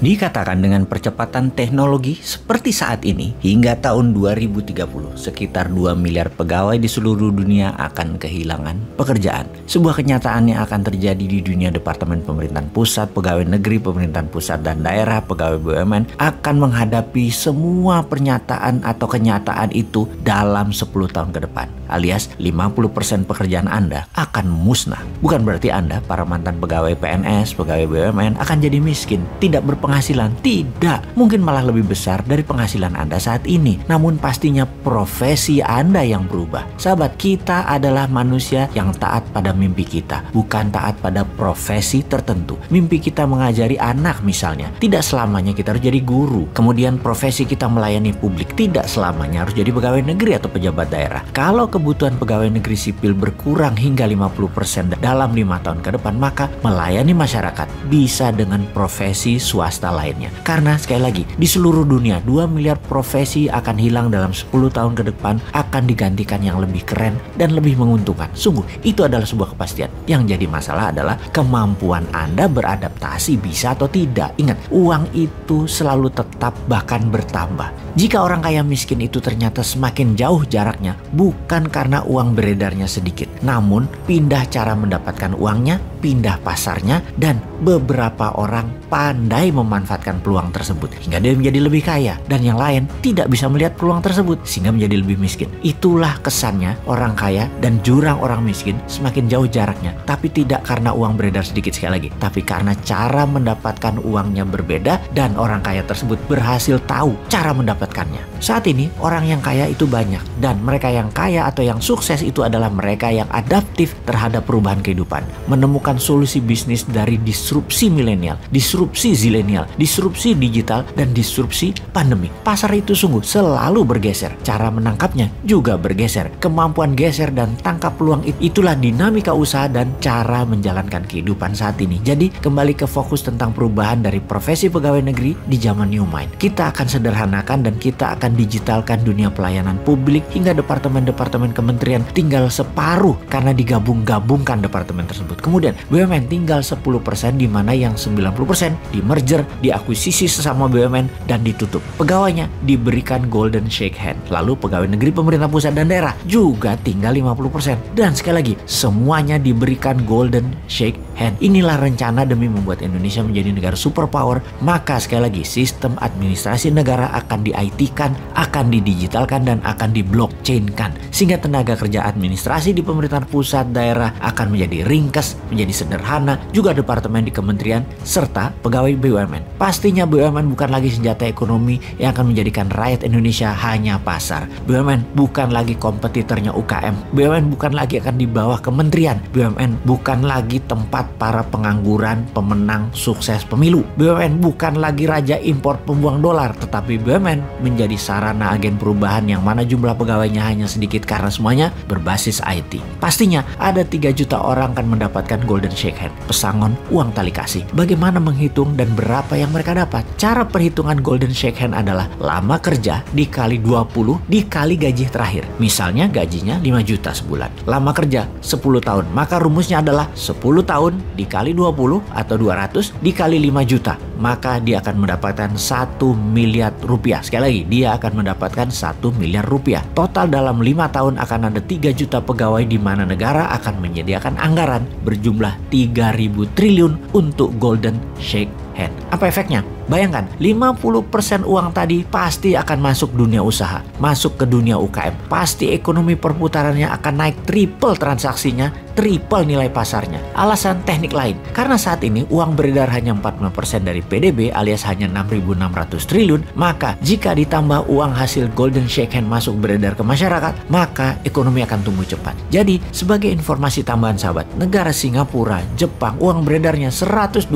Dikatakan dengan percepatan teknologi seperti saat ini, hingga tahun 2030, sekitar 2 miliar pegawai di seluruh dunia akan kehilangan pekerjaan. Sebuah kenyataan yang akan terjadi di dunia Departemen Pemerintahan Pusat, Pegawai Negeri Pemerintahan Pusat dan Daerah, Pegawai BUMN akan menghadapi semua pernyataan atau kenyataan itu dalam 10 tahun ke depan. Alias 50% pekerjaan Anda akan musnah. Bukan berarti Anda, para mantan pegawai PNS, pegawai BUMN akan jadi miskin, tidak berpenghasilan. Tidak, mungkin malah lebih besar dari penghasilan Anda saat ini. Namun pastinya profesi Anda yang berubah. Sahabat, kita adalah manusia yang taat pada mimpi kita, bukan taat pada profesi tertentu. Mimpi kita mengajari anak misalnya, tidak selamanya kita harus jadi guru. Kemudian profesi kita melayani publik, tidak selamanya harus jadi pegawai negeri atau pejabat daerah. Kalau kebutuhan pegawai negeri sipil berkurang hingga 50% dalam 5 tahun ke depan, maka melayani masyarakat bisa dengan profesi swasta lainnya. Karena sekali lagi, di seluruh dunia 2 miliar profesi akan hilang dalam 10 tahun ke depan, akan digantikan yang lebih keren dan lebih menguntungkan. Sungguh, itu adalah sebuah kepastian. Yang jadi masalah adalah kemampuan Anda beradaptasi bisa atau tidak. Ingat, uang itu selalu tetap bahkan bertambah. Jika orang kaya miskin itu ternyata semakin jauh jaraknya, bukan karena uang beredarnya sedikit, namun pindah cara mendapatkan uangnya, pindah pasarnya, dan beberapa orang pandai memanfaatkan peluang tersebut hingga dia menjadi lebih kaya, dan yang lain tidak bisa melihat peluang tersebut sehingga menjadi lebih miskin. Itulah kesannya orang kaya dan jurang orang miskin semakin jauh jaraknya, tapi tidak karena uang beredar sedikit sekali lagi, tapi karena cara mendapatkan uangnya berbeda dan orang kaya tersebut berhasil tahu cara mendapatkannya. Saat ini orang yang kaya itu banyak, dan mereka yang kaya atau yang sukses itu adalah mereka yang adaptif terhadap perubahan kehidupan, menemukan solusi bisnis dari disrupsi milenial, disrupsi zilenial, disrupsi digital, dan disrupsi pandemi. Pasar itu sungguh selalu bergeser, cara menangkapnya juga bergeser. Kemampuan geser dan tangkap peluang itulah dinamika usaha dan cara menjalankan kehidupan saat ini. Jadi kembali ke fokus tentang perubahan dari profesi pegawai negeri di zaman New Mind. Kita akan sederhanakan dan kita akan digitalkan dunia pelayanan publik hingga departemen-departemen kementerian tinggal separuh karena digabung-gabungkan departemen tersebut. Kemudian BUMN tinggal 10%, di mana yang 90% di merger, diakuisisi sesama BUMN dan ditutup. Pegawainya diberikan golden shake hand. Lalu pegawai negeri pemerintah pusat dan daerah juga tinggal 50%. Dan sekali lagi, semuanya diberikan golden shake hand. Inilah rencana demi membuat Indonesia menjadi negara superpower. Maka sekali lagi, sistem administrasi negara akan di-IT-kan, akan didigitalkan, dan akan di-blockchain-kan. Sehingga tenaga kerja administrasi di pemerintahan pusat daerah akan menjadi ringkas, menjadi sederhana, juga departemen di kementerian, serta pegawai BUMN. Pastinya BUMN bukan lagi senjata ekonomi yang akan menjadikan rakyat Indonesia hanya pasar. BUMN bukan lagi kompetitornya UKM. BUMN bukan lagi akan di bawah kementerian. BUMN bukan lagi tempat para pengangguran, pemenang sukses pemilu. BUMN bukan lagi raja impor pembuang dolar, tetapi BUMN menjadi sarana agen perubahan yang mana jumlah pegawainya hanya sedikit karena semuanya berbasis IT. Pastinya ada 3 juta orang akan mendapatkan golden shake hand, pesangon, uang tali kasih. Bagaimana menghitung dan berapa yang mereka dapat? Cara perhitungan golden shake hand adalah lama kerja dikali 20 dikali gaji terakhir. Misalnya gajinya 5 juta sebulan. Lama kerja 10 tahun. Maka rumusnya adalah 10 tahun dikali 20 atau 200 dikali 5 juta. Maka dia akan mendapatkan 1 miliar rupiah. Sekali lagi, dia akan mendapatkan 1 miliar rupiah. Total dalam 5 tahun akan ada 3 juta pegawai, di mana negara akan menyediakan anggaran berjumlah 3.000 triliun untuk golden shake hand. Apa efeknya? Bayangkan, 50% uang tadi pasti akan masuk dunia usaha, masuk ke dunia UKM. Pasti ekonomi perputarannya akan naik triple transaksinya, triple nilai pasarnya. Alasan teknik lain, karena saat ini uang beredar hanya 45% dari PDB alias hanya 6.600 triliun, maka jika ditambah uang hasil golden shake hand masuk beredar ke masyarakat, maka ekonomi akan tumbuh cepat. Jadi, sebagai informasi tambahan sahabat, negara Singapura, Jepang, uang beredarnya 120%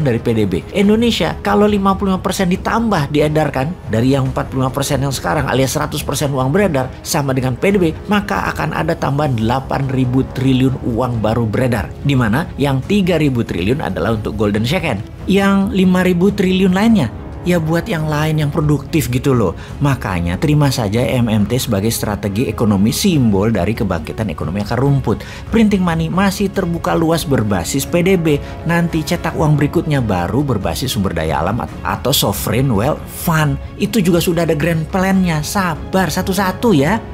dari PDB. Indonesia, kalau 55% ditambah diedarkan dari yang 45% yang sekarang alias 100% uang beredar sama dengan PDB, maka akan ada tambahan 8.000 triliun uang baru beredar, di mana yang 3.000 triliun adalah untuk golden shake hand. Yang 5.000 triliun lainnya ya buat yang lain yang produktif gitu loh. Makanya terima saja MMT sebagai strategi ekonomi simbol dari kebangkitan ekonomi akar rumput. Printing money masih terbuka luas berbasis PDB. Nanti cetak uang berikutnya baru berbasis sumber daya alam atau sovereign wealth fund. Itu juga sudah ada grand plan-nya. Sabar satu-satu ya.